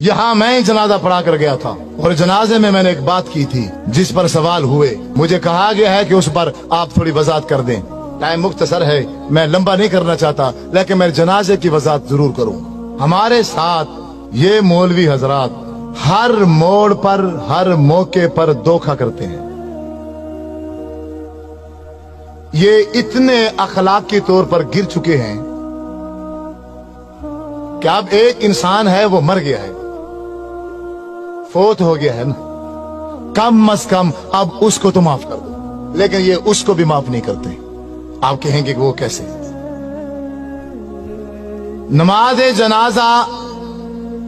यहाँ मैं जनाजा पढ़ा कर गया था और जनाजे में मैंने एक बात की थी जिस पर सवाल हुए। मुझे कहा गया है कि उस पर आप थोड़ी वजाहत कर दें। टाइम मुख्तसर है, मैं लंबा नहीं करना चाहता, लेकिन मैं जनाजे की वजाहत जरूर करूँ। हमारे साथ ये मौलवी हजरात हर मोड़ पर, हर मौके पर धोखा करते हैं। ये इतने अखलाकी तौर पर गिर चुके हैं कि अब एक इंसान है, वो मर गया है, फोत हो गया है ना, कम अज कम अब उसको तो माफ कर दो, लेकिन ये उसको भी माफ नहीं करते। आप कहेंगे कि वो कैसे? नमाज जनाजा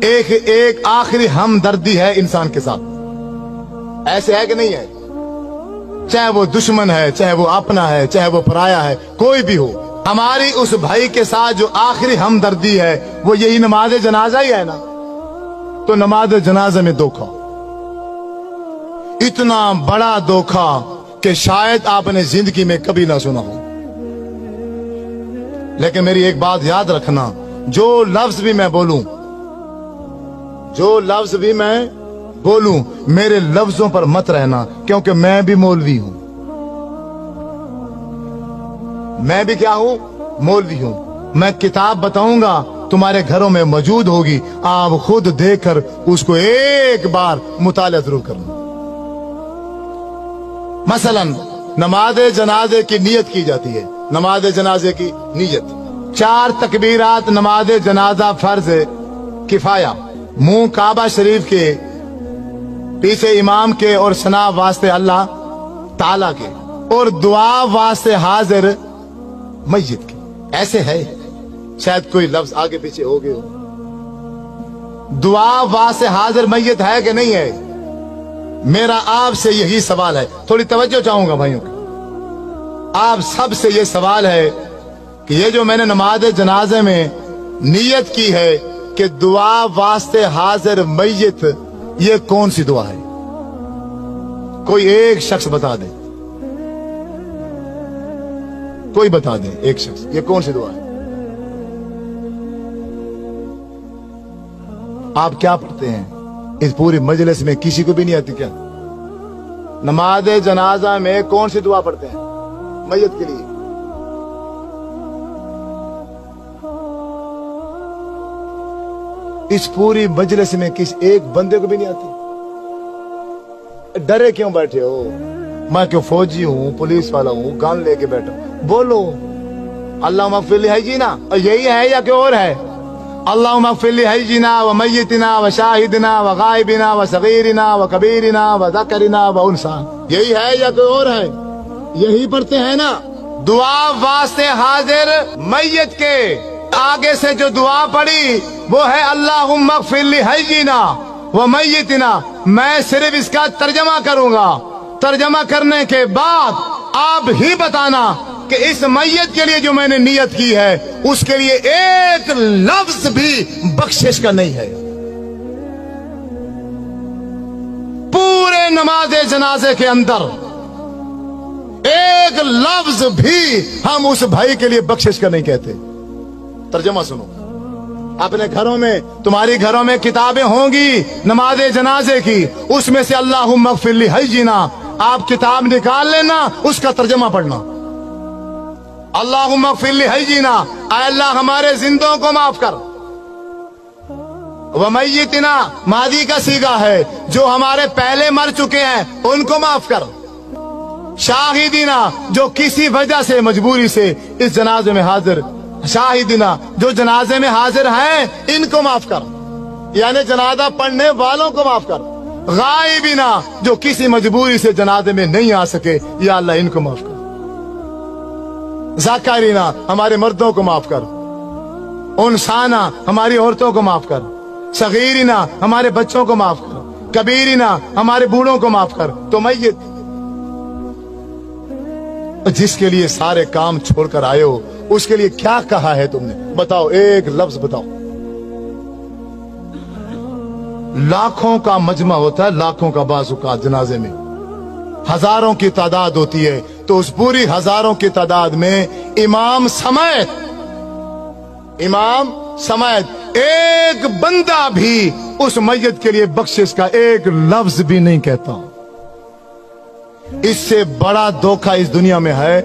एक आखिरी हमदर्दी है इंसान के साथ। ऐसे है कि नहीं है? चाहे वो दुश्मन है, चाहे वो अपना है, चाहे वो पराया है, कोई भी हो, हमारी उस भाई के साथ जो आखिरी हमदर्दी है वो यही नमाज जनाजा ही है ना। तो नमाज जनाजा में धोखा, इतना बड़ा धोखा कि शायद आपने जिंदगी में कभी ना सुना हो। लेकिन मेरी एक बात याद रखना, जो लफ्ज भी मैं बोलूं, जो लफ्ज भी मैं बोलूं, मेरे लफ्जों पर मत रहना, क्योंकि मैं भी मौलवी हूं। मैं भी क्या हूं? मौलवी हूं। मैं किताब बताऊंगा, तुम्हारे घरों में मौजूद होगी, आप खुद देखकर उसको एक बार मुताला जरूर करना। मसलन नमाज जनाजे की नियत की जाती है। नमाज जनाजे की नियत 4 तकबीरात नमाज जनाजा फर्ज किफाया, मुंह काबा शरीफ के, पीछे इमाम के और सना वास्ते अल्लाह ताला के, और दुआ वास्ते हाजिर मस्जिद के। ऐसे है, शायद कोई लफ्ज आगे पीछे हो गए हो। दुआ वास्ते हाजिर मस्जिद है कि नहीं है? मेरा आपसे यही सवाल है, थोड़ी तवज्जो चाहूंगा भाइयों की। आप सब से ये सवाल है कि ये जो मैंने नमाज जनाजे में नियत की है कि दुआ वास्ते हाजिर मस्जिद, ये कौन सी दुआ है? कोई एक शख्स बता दे, कोई बता दे, एक शख्स, ये कौन सी दुआ है? आप क्या पढ़ते हैं? इस पूरी मजलिस में किसी को भी नहीं आती क्या? नमाज जनाजा में कौन सी दुआ पढ़ते हैं मय्यत के लिए? इस पूरी मजलिस में किस एक बंदे को भी नहीं आती? डरे क्यों बैठे हो? मैं क्यों फौजी हूं, पुलिस वाला हूं, गन लेके बैठा हूं? बोलो अल्लाह मगफिर है जी ना, यही है या कोई और है? अल्लाह मगफिर है जी ना, व मय्यतिना व शाहिदना व गायबिना व सगीरिना व कबीरिना व ज़करिना व उनसा, यही है या कोई और है? यही पढ़ते हैं ना। दुआ वास्ते हाजिर मय्यत के आगे से जो दुआ पड़ी वो है अल्लाहुम्मा मगफिर लिहय्यिना व मय्यतिना। मैं सिर्फ इसका तर्जमा करूंगा, तर्जमा करने के बाद आप ही बताना कि इस मय्यत के लिए जो मैंने नियत की है उसके लिए एक लफ्ज भी बख्शिश का नहीं है। पूरे नमाज जनाजे के अंदर एक लफ्ज भी हम उस भाई के लिए बख्शिश का नहीं कहते। तर्जमा सुनो, अपने घरों में, तुम्हारी घरों में किताबें होंगी नमाज जनाजे की, उसमें से अल्लाहुम्मा मगफिर लिहय्यिना आप किताब निकाल लेना, उसका तर्जमा पढ़ना। अल्लाहुम्मा मगफिर लिहय्यिना, ऐ अल्लाह हमारे जिंदों को माफ कर। व मय्यतिना मादी का सीगा है, जो हमारे पहले मर चुके हैं उनको माफ कर। शाहिदीना जो किसी वजह से मजबूरी से इस जनाजे में हाजिर, शाहिदीना जो जनाजे में हाजिर हैं इनको माफ कर, यानी जनाजा पढ़ने वालों को माफ कर। गायबीना जो किसी मजबूरी से जनाजे में नहीं आ सके, या अल्लाह इनको माफ कर। ज़करीना हमारे मर्दों को माफ कर। उनसाना हमारी औरतों को माफ कर। सगीरिना हमारे बच्चों को माफ कर। कबीरिना हमारे बूढ़ों को माफ कर। तो मय्यत जिसके लिए सारे काम छोड़कर आए हो, उसके लिए क्या कहा है तुमने? बताओ, एक लफ्ज बताओ। लाखों का मजमा होता है, लाखों का बाज़-ओ-क़ात जनाजे में हजारों की तादाद होती है, तो उस पूरी हजारों की तादाद में इमाम समेत एक बंदा भी उस मैयत के लिए बख्शिश का एक लफ्ज भी नहीं कहता। इससे बड़ा धोखा इस दुनिया में है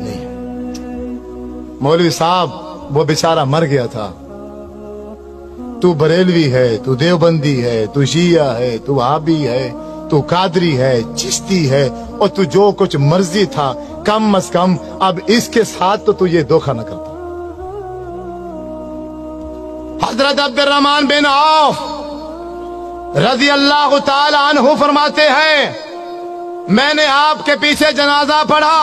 नहीं। मौलवी साहब वो बेचारा मर गया था, तू बरेलवी है, तू देवबंदी है, तू शिया है, तू वहाबी है, तू कादरी है, चिश्ती है, और तू जो कुछ मर्जी था, कम अज कम अब इसके साथ तो तू ये धोखा न करता। हजरत अब्दुर्रहमान बिन औफ रजी अल्लाह ताला अन्हु फरमाते हैं, मैंने आपके पीछे जनाजा पढ़ा,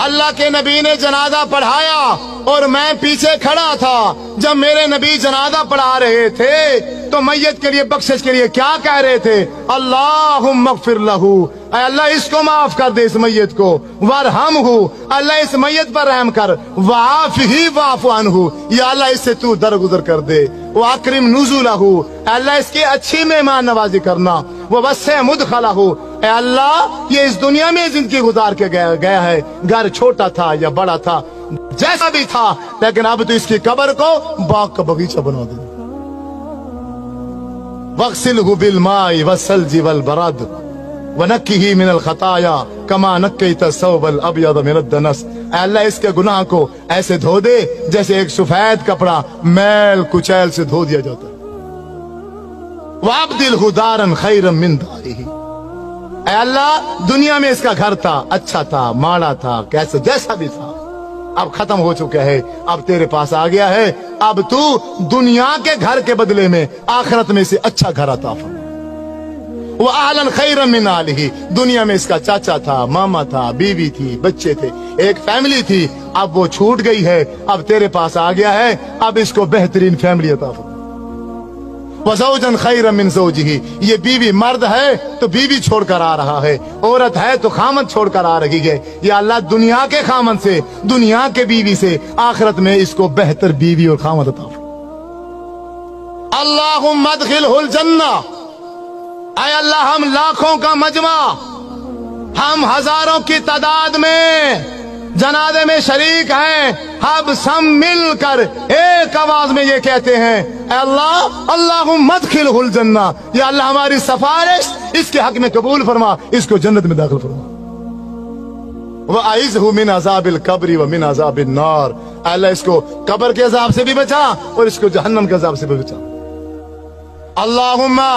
अल्लाह के नबी ने जनाजा पढ़ाया और मैं पीछे खड़ा था। जब मेरे नबी जनाजा पढ़ा रहे थे तो मैयत के लिए बख्शिश के लिए क्या कह रहे थे? अल्लाहुम्मा अग़फ़िर लहू, अल्लाह इसको माफ कर दे, इस मैयत को, वरहमहू, अल्लाह इस मैयत पर रहम कर, वआफ़िही वाफ़ अन्हु, या अल्लाह इससे तू दरगुजर कर दे, वअक्रिम नुज़ुलहू, अल्लाह इसकी अच्छी मेहमान नवाजी करना, ववस्सिअ मुदख़लहू, अल्लाह ये इस दुनिया में जिंदगी गुजार के गया है, घर छोटा था या बड़ा था, जैसा भी था, लेकिन अब तो इसकी कब्र को बाग का बगीचा बना दे। वग़सिलहु बिलमाइ वस्सल्जि वलबरद वनक्किही मिनल खताया कमा नक्कैत सौबल अब्यद मिनद दनस, अल्लाह इसके गुनाह को ऐसे धो दे जैसे एक सफेद कपड़ा मैल कुचैल से धो दिया जाता है। वअब्दिलहु दारन खैरन मिन दारिही, अल्लाह दुनिया में इसका घर था, अच्छा था, माड़ा था, कैसे जैसा भी था, अब खत्म हो चुका है, अब तेरे पास आ गया है, अब तू दुनिया के घर के बदले में आखिरत में से अच्छा घर अता फरमा। वो आलन खैरन मिन आलिही, दुनिया में इसका चाचा था, मामा था, बीवी थी, बच्चे थे, एक फैमिली थी, अब वो छूट गई है, अब तेरे पास आ गया है, अब इसको बेहतरीन फैमिली अता फरमा। वज़ौजन खैरन मिन ज़ौजिही, ये बीवी मर्द है तो बीवी छोड़कर आ रहा है, औरत है तो खामद छोड़कर आ रही है, या अल्लाह दुनिया के खामद से, दुनिया के बीवी से आखिरत में इसको बेहतर बीवी और खामद अता फरमा। अल्लाहुम्मा अदखिलहुल जन्ना, ऐ अल्लाह हम लाखों का मजमा, हम हजारों की तादाद में जनाजे में शरीक हैं, हम सब मिलकर एक आवाज में ये कहते हैं, अल्लाह अल्लाहुम्मा अदखिलहुल जन्ना, या अल्लाह हमारी सिफारिश इसके हक में कबूल फरमा, इसको जन्नत में दाखिल फरमा। वअइज़हु मिन अज़ाबिल कब्रि व मिन अज़ाबिन नार, अल्लाह इसको कब्र के अजाब से भी बचा और इसको जहन्नम के अजाब से भी बचा। अल्लाहुम्मा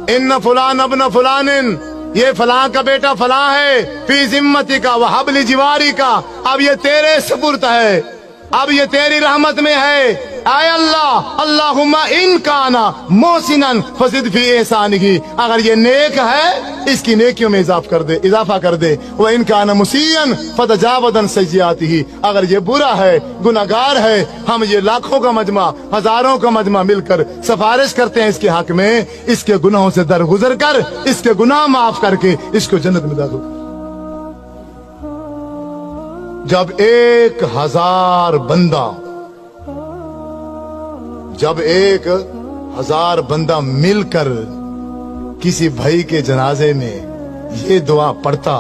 इन्न फुलान अब्न फुलानिन, ये फलां का बेटा फलां है, फी जिम्मती का व हब्ली जिवारी का, अब ये तेरे सुपुर्द है, अब ये तेरी रहमत में है। आय अल्लाह अल्लाहुम्मा इन काना मोहसिनन फज़िद फी एहसानिही, अगर ये नेक है इसकी नेकियों में इजाफा कर दे, व इन काना मुसीअन फतजावज़न सय्यिआतिही, अगर ये बुरा है, गुनाहगार है, हम ये लाखों का मजमा, हजारों का मजमा मिलकर सिफारिश करते हैं इसके हक में, इसके गुनाहों से दरगुजर कर, इसके गुनाह माफ करके इसको जन्नत में दाखिल कर। जब 1000 बंदा, जब 1000 बंदा मिलकर किसी भाई के जनाजे में ये दुआ पढ़ता,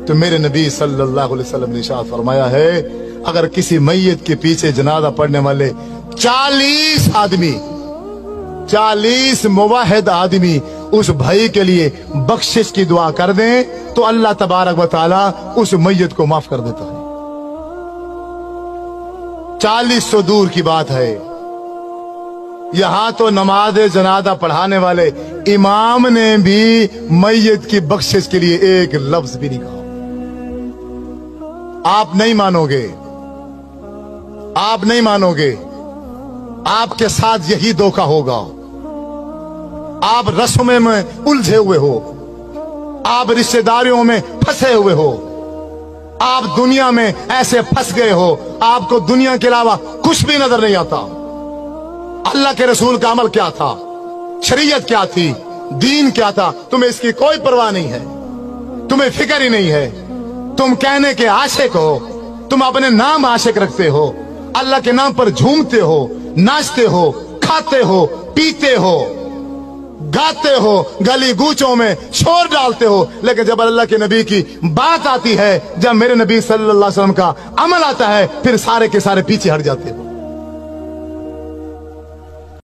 तो मेरे नबी सल्लल्लाहु अलैहि वसल्लम ने इरशाद फरमाया है, अगर किसी मैयत के पीछे जनाजा पढ़ने वाले 40 आदमी, 40 मुवाहिद आदमी उस भाई के लिए बख्शिश की दुआ कर दें तो अल्लाह तबारक व तआला उस मैयत को माफ कर देता है। 40 तो दूर की बात है, यहां तो नमाज जनाजा पढ़ाने वाले इमाम ने भी मैयत की बख्शिश के लिए एक लफ्ज भी नहीं कहा। आप नहीं मानोगे, आप नहीं मानोगे, आपके साथ यही धोखा होगा। आप रस्मों में उलझे हुए हो, आप रिश्तेदारियों में फंसे हुए हो, आप दुनिया में ऐसे फंस गए हो, आपको दुनिया के अलावा कुछ भी नजर नहीं आता। अल्लाह के रसूल का अमल क्या था, शरीयत क्या थी, दीन क्या था, तुम्हें इसकी कोई परवाह नहीं है, तुम्हें फिक्र ही नहीं है। तुम कहने के आशिक हो, तुम अपने नाम आशिक रखते हो, अल्लाह के नाम पर झूमते हो, नाचते हो, खाते हो, पीते हो, गाते हो, गली गूचों में शोर डालते हो, लेकिन जब अल्लाह के नबी की बात आती है, जब मेरे नबी सल्लल्लाहु अलैहि वसल्लम का अमल आता है, फिर सारे के सारे पीछे हट जाते हो।